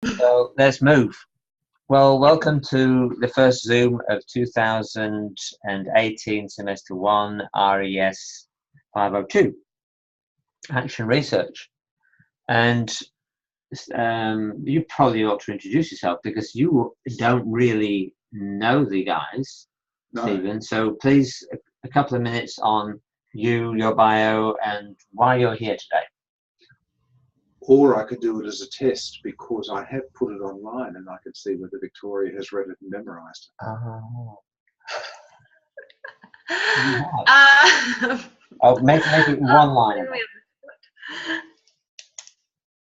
So let's move. Well, welcome to the first Zoom of 2018 semester 1 RES502 Action Research. And you probably ought to introduce yourself because you don't really know the guys, no. Stephen. So please, a couple of minutes on you, your bio, and why you're here today. Or I could do it as a test because I have put it online and I can see whether Victoria has read it and memorised it. Oh, make it one line.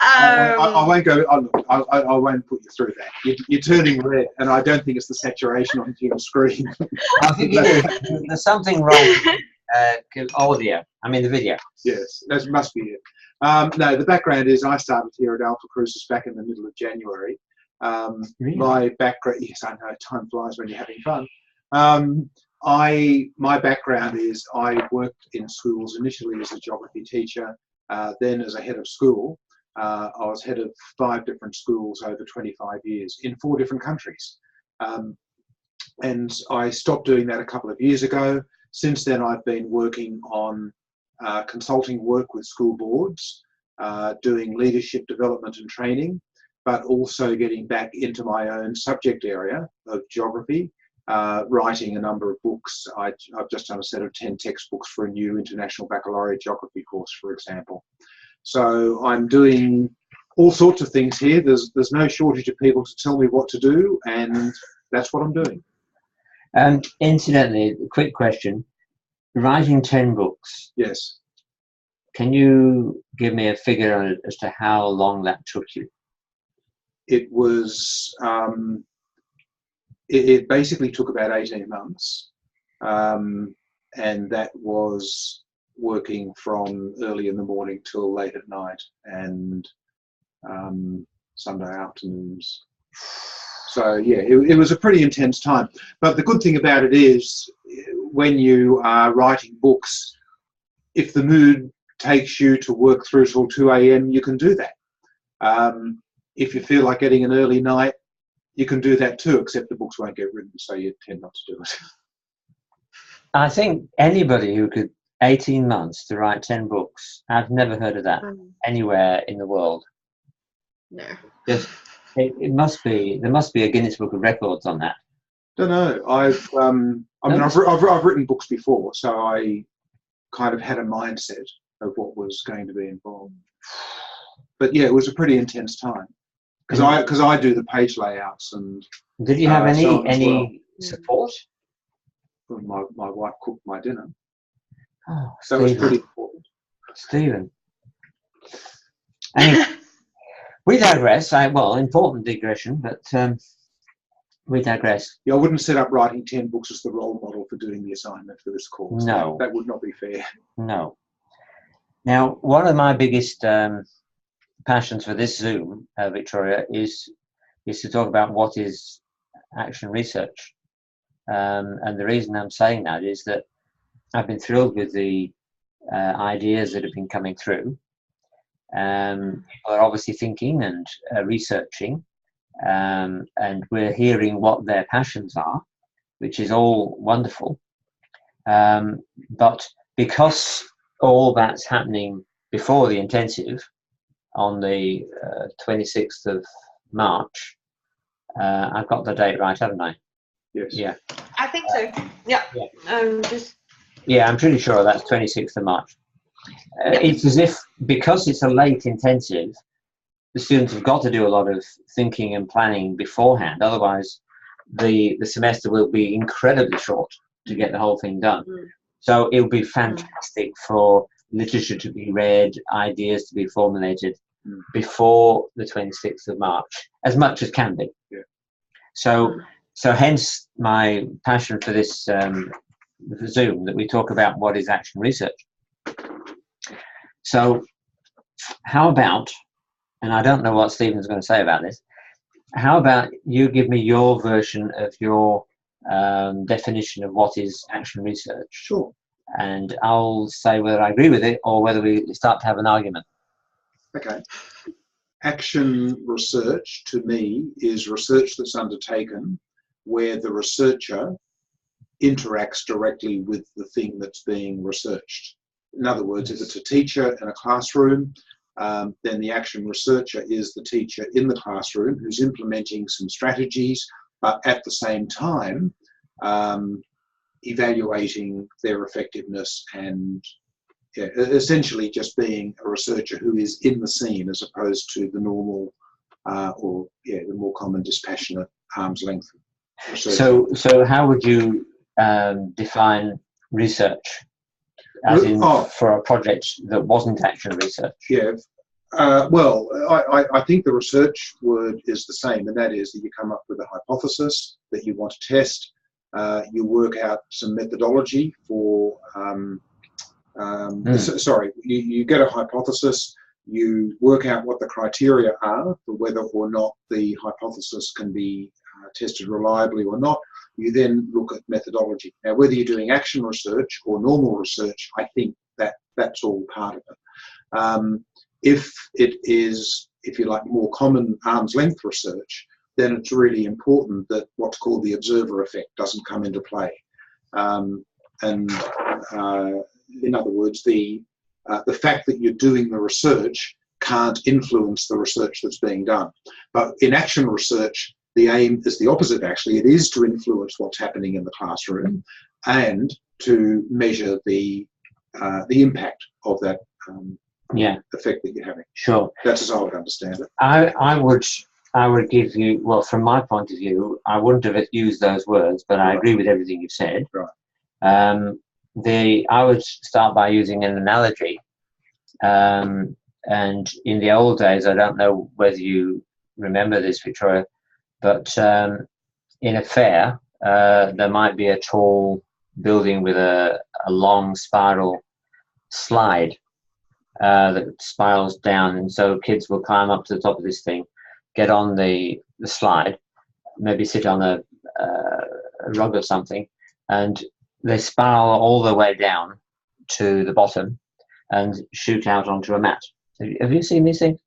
I won't go. I won't put you through that. You're turning red, and I don't think it's the saturation on your screen. I think it is. There's something wrong with audio. I mean the video. Yes, that must be it. No, the background is I started here at Alpha Cruises back in the middle of January. Really? My background, yes, I know, time flies when you're having fun. My background is I worked in schools initially as a geography teacher, then as a head of school. I was head of 5 different schools over 25 years in 4 different countries. And I stopped doing that a couple of years ago. Since then, I've been working on consulting work with school boards, doing leadership development and training, but also getting back into my own subject area of geography, writing a number of books. I've just done a set of 10 textbooks for a new international baccalaureate geography course, for example. So I'm doing all sorts of things here. There's no shortage of people to tell me what to do, and that's what I'm doing. Incidentally, a quick question. Writing 10 books. Yes. Can you give me a figure on it as to how long that took you? It was, it basically took about 18 months. And that was working from early in the morning till late at night and Sunday afternoons. So yeah, it was a pretty intense time. But the good thing about it is when you are writing books, if the mood takes you to work through till 2 a.m, you can do that. If you feel like getting an early night, you can do that too, except the books won't get written, so you tend not to do it. I think anybody who could 18 months to write 10 books, I've never heard of that anywhere in the world. No. Just, it must be, there must be a Guinness Book of Records on that. Don't know. I've written books before, so I kind of had a mindset of what was going to be involved. But yeah, it was a pretty intense time because I do the page layouts and. Did you have any support? Well, my wife cooked my dinner. Oh, so that was pretty important. Stephen. Anyway, we digress. Well, important digression, but we digress. Yeah, I wouldn't set up writing 10 books as the role model for doing the assignment for this course. No. That would not be fair. No. Now, one of my biggest passions for this Zoom, Victoria, is to talk about what is action research. And the reason I'm saying that is that I've been thrilled with the ideas that have been coming through. People are obviously thinking and researching, and we're hearing what their passions are, which is all wonderful. But because all that's happening before the intensive on the 26th of March, I've got the date right, haven't I? Yes. Yeah. I think so. Yeah. Yeah, I'm pretty sure that's 26th of March. It's as if, because it's a late intensive, the students have got to do a lot of thinking and planning beforehand. Otherwise, the semester will be incredibly short to get the whole thing done. So it'll be fantastic for literature to be read, ideas to be formulated before the 26th of March, as much as can be. Yeah. So hence my passion for this Zoom, that we talk about what is action research. So how about, and I don't know what Stephen's going to say about this, how about you give me your version of your definition of what is action research? Sure. And I'll say whether I agree with it or whether we start to have an argument. Okay. action research, to me, is research that's undertaken where the researcher interacts directly with the thing that's being researched. In other words, if it's a teacher in a classroom, then the action researcher is the teacher in the classroom who's implementing some strategies, but at the same time, evaluating their effectiveness and essentially just being a researcher who is in the scene as opposed to the normal the more common dispassionate arm's length researcher. So how would you define research as in for a project that wasn't action research? Yeah. Well, I think the research word is the same, and that is that you come up with a hypothesis that you want to test. You work out some methodology for, you get a hypothesis, you work out what the criteria are for whether or not the hypothesis can be tested reliably or not. You then look at methodology. Now, whether you're doing action research or normal research, I think that's all part of it. If it is, if you like, more common arm's length research, then it's really important that what's called the observer effect doesn't come into play. In other words, the fact that you're doing the research can't influence the research that's being done. But in action research, the aim is the opposite, actually. It is to influence what's happening in the classroom and to measure the impact of that effect that you're having. Sure. That's as I would understand it. I would give you, well, from my point of view, I wouldn't have used those words, but I agree with everything you've said. Right. I would start by using an analogy. And in the old days, I don't know whether you remember this, Victoria, but in a fair, there might be a tall building with a long spiral slide that spirals down, and so kids will climb up to the top of this thing, get on the slide, maybe sit on a rug or something, and they spiral all the way down to the bottom and shoot out onto a mat. Have you seen these things?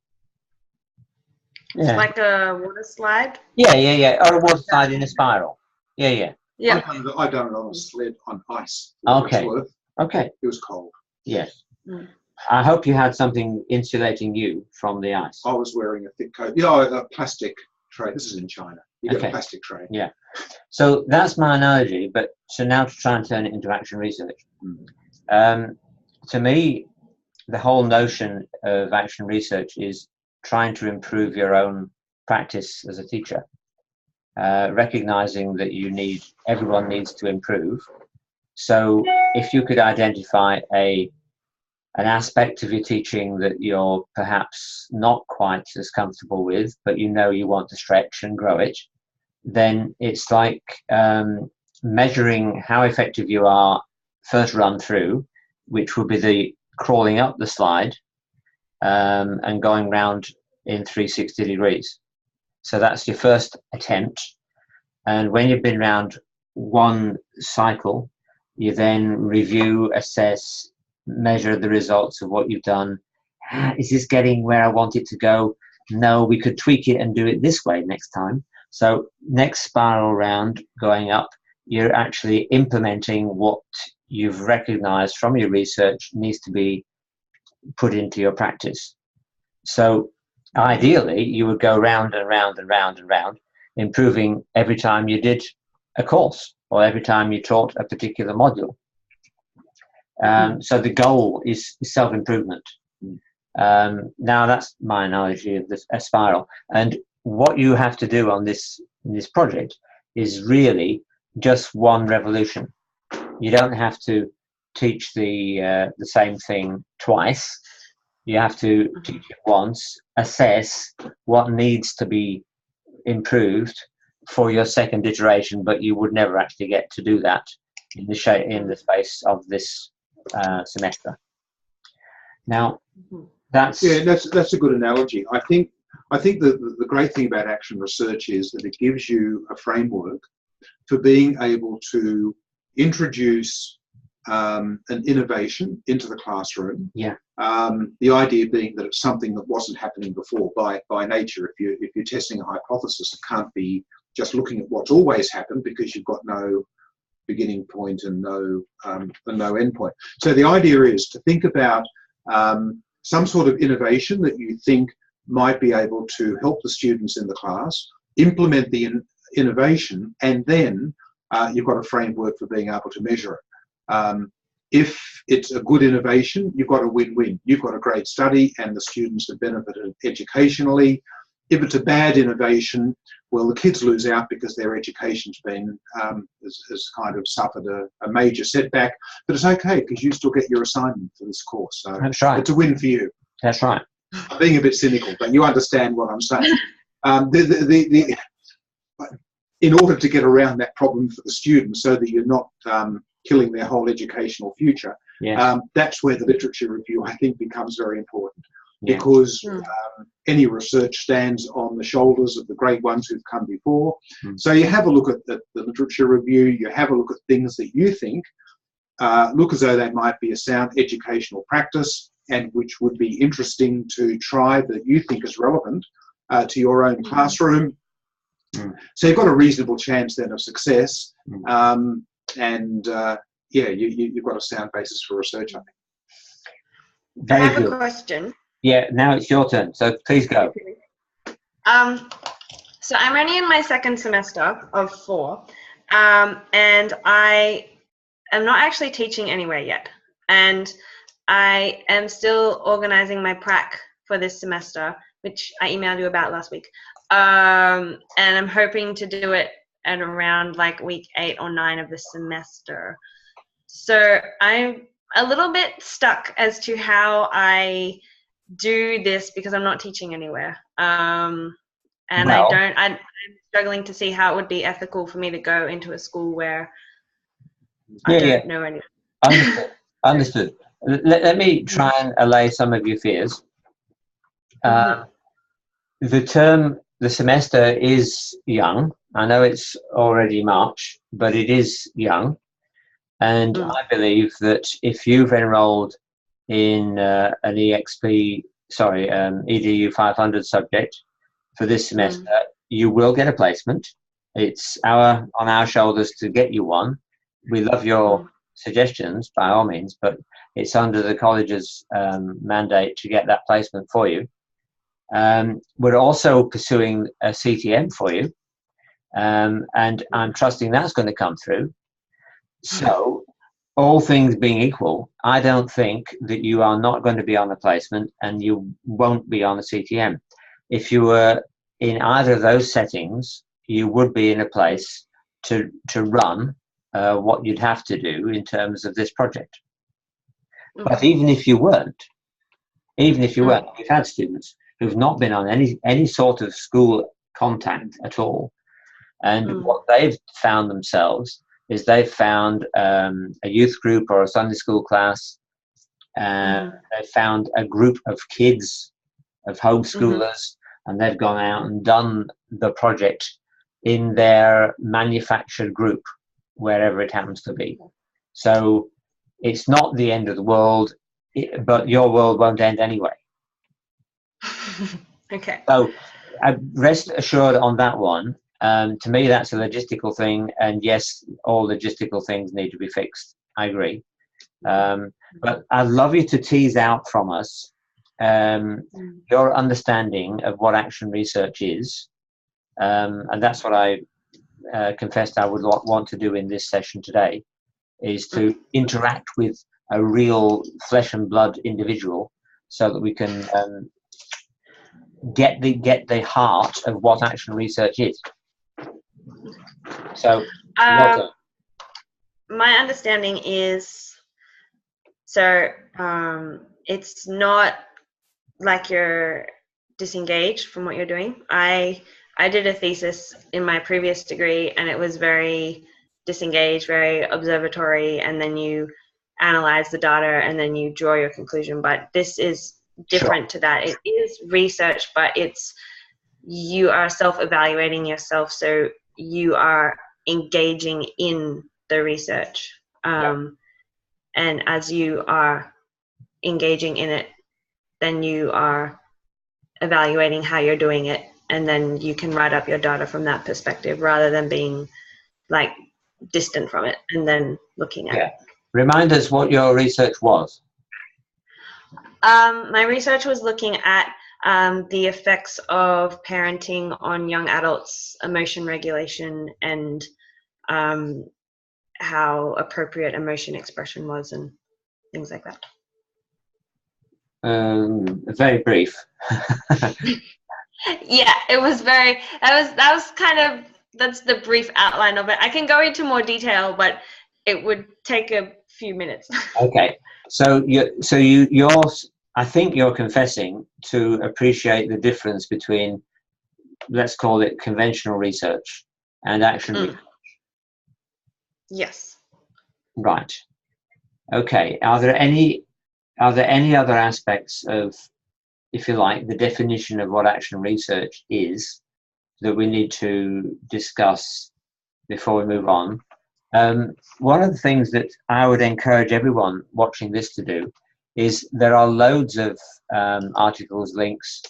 It's like a water slide. Yeah. Or a water slide in a spiral. Yeah. I've done it on a sled on ice. Okay. It was cold. Yes. I hope you had something insulating you from the ice. I was wearing a thick coat. A plastic tray. This is in China. You get a plastic tray. Yeah. So that's my analogy, but so now to try and turn it into action research. To me, the whole notion of action research is trying to improve your own practice as a teacher, recognizing that everyone needs to improve. So if you could identify an aspect of your teaching that you're perhaps not quite as comfortable with, but you want to stretch and grow it, then it's like measuring how effective you are first run through, which will be the crawling up the slide and going round in 360 degrees. So that's your first attempt. And when you've been round one cycle, you then review, assess, measure the results of what you've done. Is this getting where I want it to go? No, we could tweak it and do it this way next time. So next spiral round going up, you're actually implementing what you've recognized from your research needs to be put into your practice. So ideally, you would go round and round and round and round, improving every time you did a course or every time you taught a particular module. So the goal is self-improvement. Now that's my analogy of a spiral. And what you have to do on this project is really just one revolution. You don't have to teach the same thing twice. You have to teach it once, assess what needs to be improved for your second iteration, but you would never actually get to do that in the space of this semester. Now, that's a good analogy. I think the great thing about action research is that it gives you a framework for being able to introduce an innovation into the classroom. Yeah. The idea being that it's something that wasn't happening before by nature. If you're testing a hypothesis, it can't be just looking at what's always happened, because you've got no beginning point and no end point. So the idea is to think about some sort of innovation that you think might be able to help the students in the class, implement the innovation, and then you've got a framework for being able to measure it. If it's a good innovation, you've got a win-win. You've got a great study and the students have benefited educationally. If it's a bad innovation, well, the kids lose out because their education's been has kind of suffered a major setback. But it's okay, because you still get your assignment for this course. So That's right. It's a win for you. That's right. I'm being a bit cynical, but you understand what I'm saying. In order to get around that problem for the students, so that you're not killing their whole educational future, Yes. that's where the literature review, I think, becomes very important. Yeah. Because any research stands on the shoulders of the great ones who've come before. So you have a look at the literature review, you have a look at things that you think look as though they might be a sound educational practice, and which would be interesting to try, that you think is relevant to your own classroom. So you've got a reasonable chance then of success. Yeah, you've got a sound basis for research, I think. Very I have good. a question. Yeah, now it's your turn, so please go. So I'm only in my second semester of 4, and I am not actually teaching anywhere yet, and I am still organizing my prac for this semester, which I emailed you about last week, and I'm hoping to do it at around like week 8 or 9 of the semester. So I'm a little bit stuck as to how I do this, because I'm not teaching anywhere, and Well, I'm struggling to see how it would be ethical for me to go into a school where I don't know anything. Understood. Let me try and allay some of your fears. The semester is young. I know it's already March, but it is young. And I believe that if you've enrolled in an EDU 500 subject for this semester, you will get a placement. It's on our shoulders to get you one. We love your suggestions, by all means, but it's under the college's mandate to get that placement for you. We're also pursuing a CTM for you, and I'm trusting that's going to come through. So, all things being equal, I don't think that you are not going to be on a placement and you won't be on a CTM. If you were in either of those settings, you would be in a place to run what you'd have to do in terms of this project. But even if you weren't, we've had students who've not been on any sort of school contact at all, and what they've found themselves is they've found a youth group or a Sunday school class. They found a group of kids, of homeschoolers, and they've gone out and done the project in their manufactured group, wherever it happens to be. So it's not the end of the world, but your world won't end anyway. Okay. So rest assured on that one. To me, that's a logistical thing, and yes, all logistical things need to be fixed. I agree. But I'd love you to tease out from us your understanding of what action research is, and that's what I confessed I would want to do in this session today, is to interact with a real flesh and blood individual, so that we can get the heart of what action research is. So, my understanding is, it's not like you're disengaged from what you're doing. I did a thesis in my previous degree, and it was very disengaged, very observatory, and then you analyze the data and then you draw your conclusion. But this is different to that. It is research, but you are self-evaluating yourself, so you are engaging in the research. and as you are engaging in it, then you are evaluating how you're doing it, and then you can write up your data from that perspective rather than being like distant from it and then looking at it. Remind us what your research was. My research was looking at the effects of parenting on young adults' emotion regulation and how appropriate emotion expression was and things like that. Very brief. Yeah, it was very, that was kind of, that's the brief outline of it. I can go into more detail, but it would take a few minutes. Okay, so I think you're confessing to appreciate the difference between, let's call it conventional research and action research. Yes. Right. Okay. Are there any other aspects of, if you like, the definition of what action research is that we need to discuss before we move on? One of the things that I would encourage everyone watching this to do is there are loads of articles, links,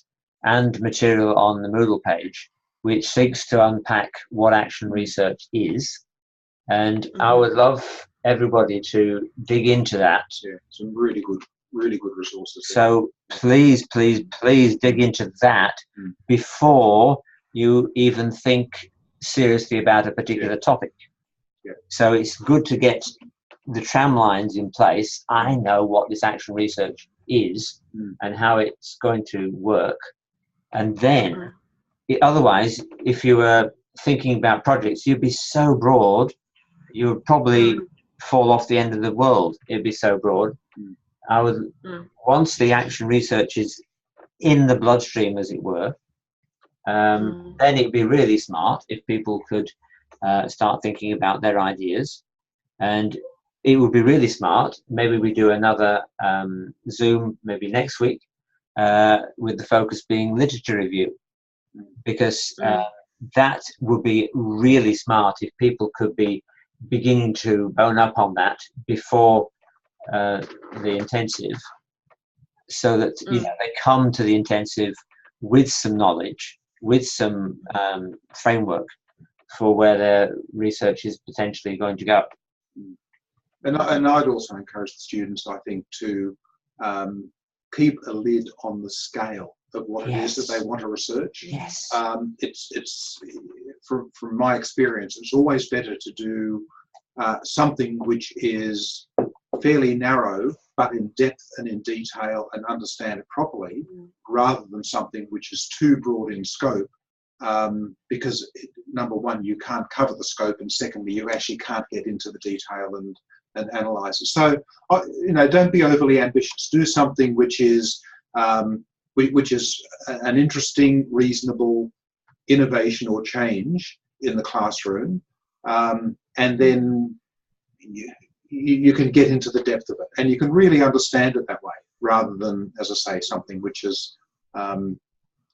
and material on the Moodle page which seeks to unpack what action research is. And I would love everybody to dig into that. Yeah, some really good resources. So please dig into that before you even think seriously about a particular topic. Yeah. So it's good to get the tram lines in place. I know what this action research is and how it's going to work. And then, otherwise, if you were thinking about projects, you'd be so broad, you would probably fall off the end of the world. It'd be so broad. I would, once the action research is in the bloodstream, as it were, then it'd be really smart if people could start thinking about their ideas. And it would be really smart. Maybe we do another Zoom maybe next week with the focus being literature review, because that would be really smart if people could be beginning to bone up on that before the intensive, so that they come to the intensive with some knowledge, with some framework for where their research is potentially going to go. And I'd also encourage the students, I think, to keep a lid on the scale of what it is that they want to research. Yes. It's from my experience, it's always better to do something which is fairly narrow, but in depth and in detail and understand it properly, rather than something which is too broad in scope, because number one, you can't cover the scope, and secondly, you actually can't get into the detail and analyze it. So, don't be overly ambitious. Do something which is an interesting, reasonable innovation or change in the classroom, and then you can get into the depth of it, and you can really understand it that way, rather than, as I say, something which is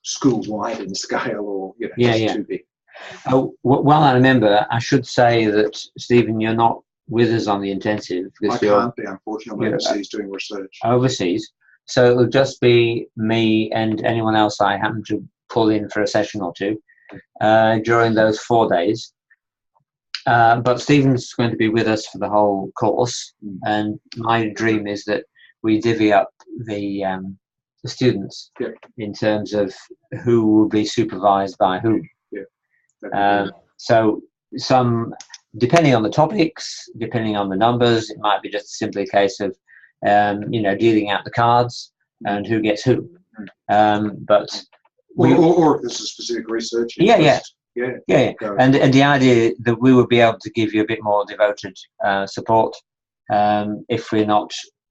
school-wide in scale or just too big. Well, I remember, I should say that, Stephen, you're not with us on the intensive. I can't be, unfortunately. I'm overseas doing research. Overseas. So it'll just be me and anyone else I happen to pull in for a session or two during those 4 days. But Stephen's going to be with us for the whole course, and my dream is that we divvy up the students in terms of who will be supervised by who. So some, depending on the topics, depending on the numbers, it might be just simply a case of dealing out the cards and who gets who. But or if there's a specific research. And the idea that we would be able to give you a bit more devoted support if we're not,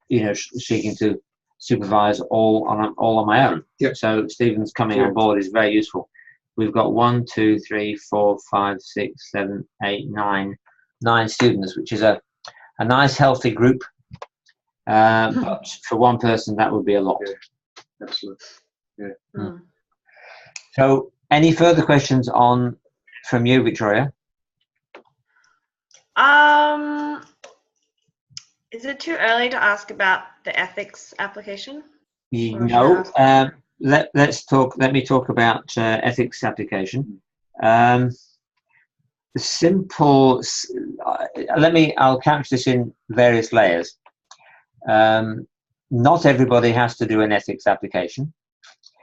seeking to supervise all on my own. So Stephen's coming on board is very useful. We've got 1, 2, 3, 4, 5, 6, 7, 8, 9 students, which is a nice healthy group. But for one person, that would be a lot. Yeah, absolutely. So, any further questions from you, Victoria? Is it too early to ask about the ethics application? No. Let me talk about ethics application. I'll couch this in various layers. Not everybody has to do an ethics application.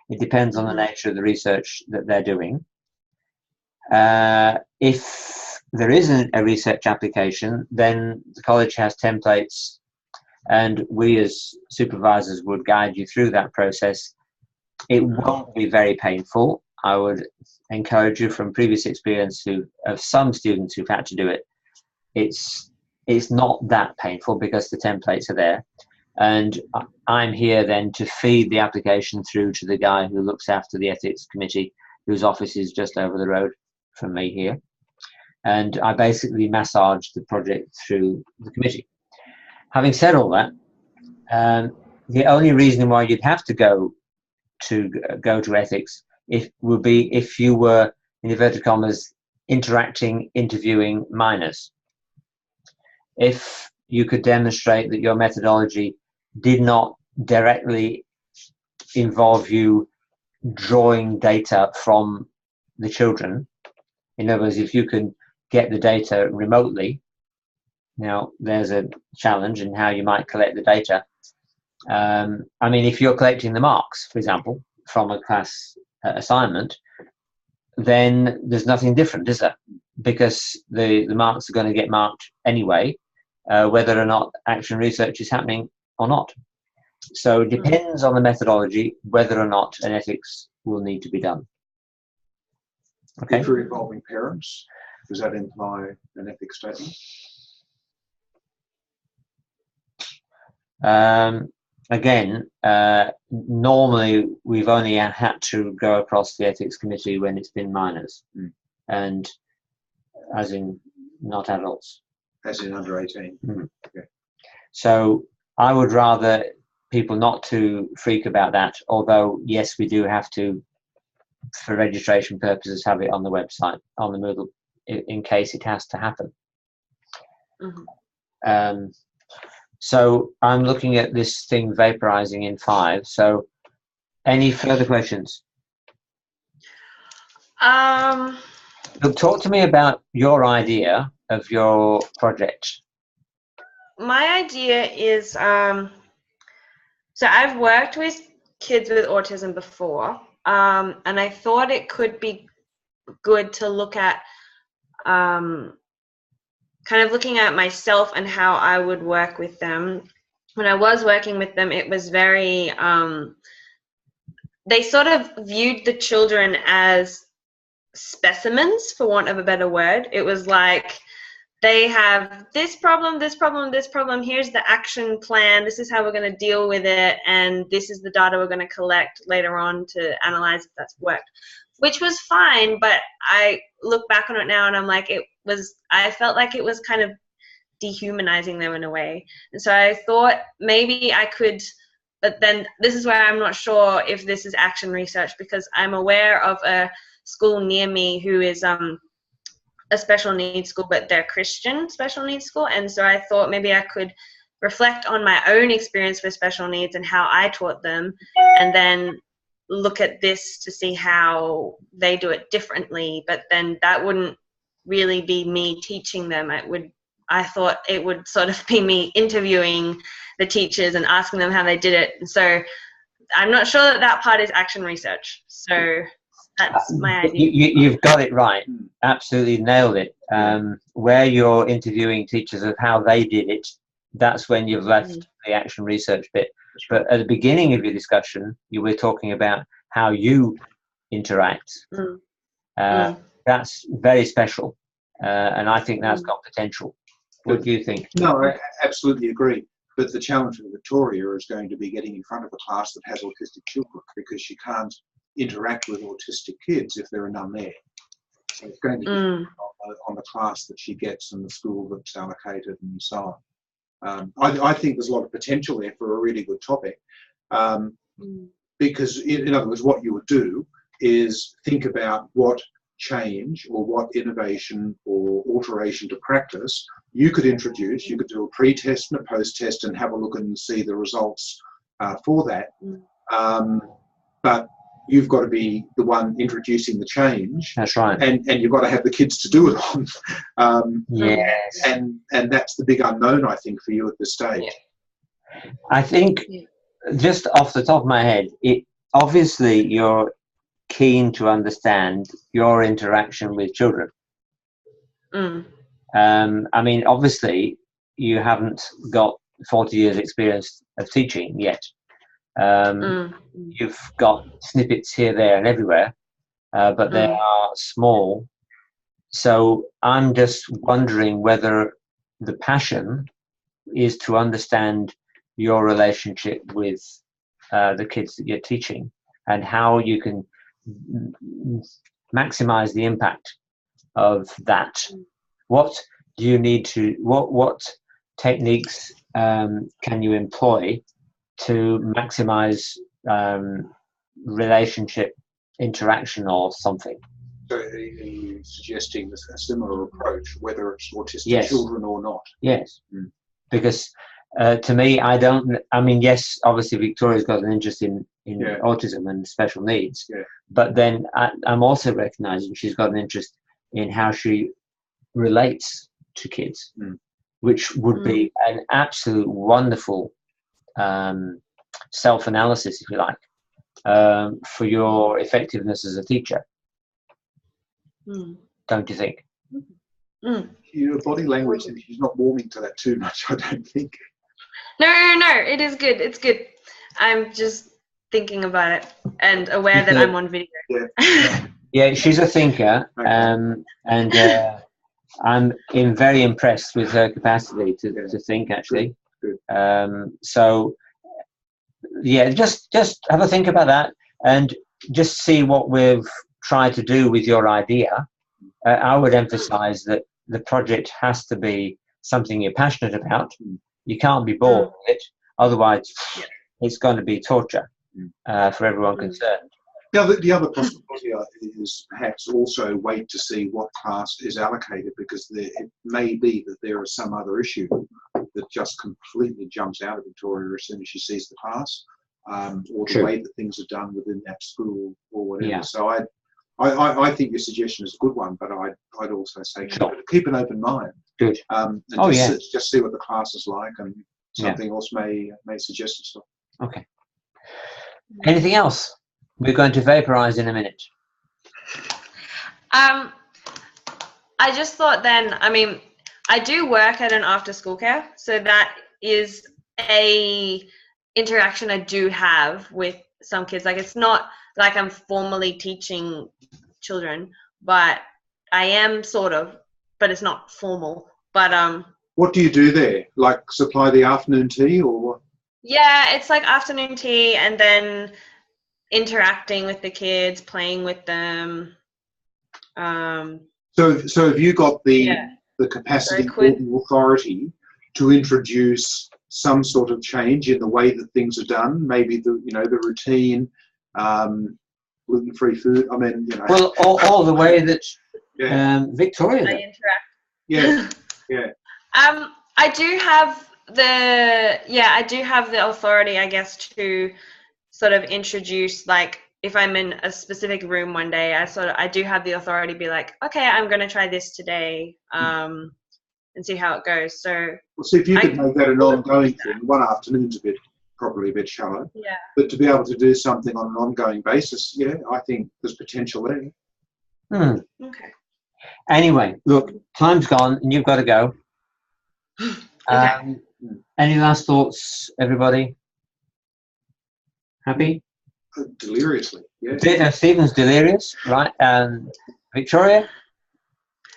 It depends on the nature of the research that they're doing. If there isn't a research application, then the college has templates, and we as supervisors would guide you through that process. It won't be very painful. I would encourage you, from previous experience of some students who've had to do it, it's not that painful because the templates are there. And I'm here then to feed the application through to the guy who looks after the ethics committee, whose office is just over the road from me here. And I basically massage the project through the committee. Having said all that, the only reason why you'd have to go to ethics would be if you were, in inverted commas, interviewing minors. If you could demonstrate that your methodology did not directly involve you drawing data from the children. In other words, if you can get the data remotely, now there's a challenge in how you might collect the data. I mean, if you're collecting the marks, for example, from a class assignment, then there's nothing different, is there? Because the marks are going to get marked anyway, whether or not action research is happening or not. So it depends on the methodology whether or not an ethics will need to be done. Okay. If you're involving parents, does that imply an ethics statement? Again, normally we've only had to go across the ethics committee when it's been minors, and as in not adults. As in under 18. Okay. So I would rather people not to freak about that, although yes, we do have to, for registration purposes, have it on the website, on the Moodle, in case it has to happen. So I'm looking at this thing vaporizing in 5. So any further questions? Look, talk to me about your idea of your project. My idea is, so I've worked with kids with autism before, and I thought it could be good to look at kind of looking at myself and how I would work with them. When I was working with them, it was very, they sort of viewed the children as specimens, for want of a better word. It was like, they have this problem, this problem, this problem. Here's the action plan. This is how we're going to deal with it. And this is the data we're going to collect later on to analyze if that's worked, which was fine. But I look back on it now and I'm like, I felt like it was kind of dehumanizing them in a way. And so I thought maybe I could, but then this is where I'm not sure if this is action research, because I'm aware of a school near me who is, a special needs school, but they're Christian special needs school. And so I thought maybe I could reflect on my own experience with special needs and how I taught them, and then look at this to see how they do it differently. But then that wouldn't really be me teaching them. I thought it would sort of be me interviewing the teachers and asking them how they did it. And so I'm not sure that part is action research. So that's my idea. You've got it right. Absolutely nailed it. Where you're interviewing teachers of how they did it, that's when you've left the action research bit. But at the beginning of your discussion, you were talking about how you interact. That's very special. And I think that's got potential. What do you think? No, I absolutely agree. But the challenge for Victoria is going to be getting in front of a class that has autistic children, because she can't interact with autistic kids if there are none there. So it's going to be on the class that she gets and the school that's allocated and so on. I think there's a lot of potential there for a really good topic, because in other words, what you would do is think about what change or what innovation or alteration to practice you could introduce. You could do a pre-test and a post-test and have a look and see the results for that. But you've got to be the one introducing the change. That's right. And you've got to have the kids to do it on. Yes. And that's the big unknown, I think, for you at this stage. Yeah. I think, just off the top of my head, obviously you're keen to understand your interaction with children. I mean, obviously you haven't got 40 years experience of teaching yet. You've got snippets here, there and everywhere, but they are small. So I'm just wondering whether the passion is to understand your relationship with the kids that you're teaching and how you can maximize the impact of that. What do you need to, what techniques can you employ to maximize relationship interaction or something? So are you suggesting a similar approach, whether it's autistic children or not? Yes. Because to me, I mean, yes, obviously Victoria's got an interest in autism and special needs, but then I'm also recognizing she's got an interest in how she relates to kids, which would be an absolute wonderful self-analysis, if you like, for your effectiveness as a teacher. Don't you think? Your body language, she's not warming to that too much, I don't think. No, it is good. It's good. I'm just thinking about it and aware that I'm on video. Yeah, she's a thinker, and I'm very impressed with her capacity to think, actually. So, yeah, just have a think about that and just see what we've tried to do with your idea. I would emphasize that the project has to be something you're passionate about. You can't be bored with it, otherwise it's going to be torture for everyone concerned. The other possibility is perhaps also wait to see what class is allocated, because it may be that there is some other issue that just completely jumps out of Victoria as soon as she sees the class, or the way that things are done within that school or whatever. So I think your suggestion is a good one, but I'd also say keep an open mind. Good. And just see what the class is like, and something else may suggest itself. Okay. Anything else? We're going to vaporize in a minute. I just thought then, I mean, I do work at an after-school care, so that is a interaction I do have with some kids. Like, it's not like I'm formally teaching children, but I am sort of, but it's not formal. But what do you do there? Like supply the afternoon tea, or what? Yeah, it's like afternoon tea and then interacting with the kids, playing with them. So have you got the capacity or the authority to introduce some sort of change in the way that things are done? Maybe the routine, gluten-free food. I mean, Well, all the way that Victoria I interact. I do have the authority, I guess, to sort of introduce, like, if I'm in a specific room one day, I do have the authority to be like, okay, I'm going to try this today, and see how it goes. So, well, see if you could make that an ongoing thing. One afternoon's probably a bit shallow. Yeah. But to be able to do something on an ongoing basis, I think there's potential there. Okay. Anyway, look, time's gone and you've got to go. Any last thoughts, everybody? Happy? Deliriously, yeah. Stephen's delirious, right? Victoria?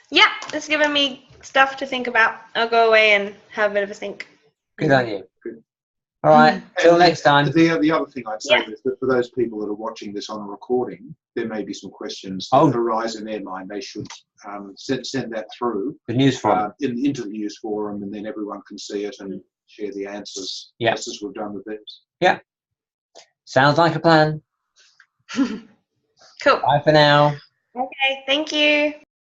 Yeah, it's given me stuff to think about. I'll go away and have a bit of a think. Good on you. Good. All right, till next time. The other thing I'd say is that for those people that are watching this on a recording, there may be some questions that arise in their mind. They should send that through the news forum, into the news forum, and then everyone can see it and share the answers, just as we've done with theirs. Yeah. Sounds like a plan. Cool. Bye for now. Okay, thank you.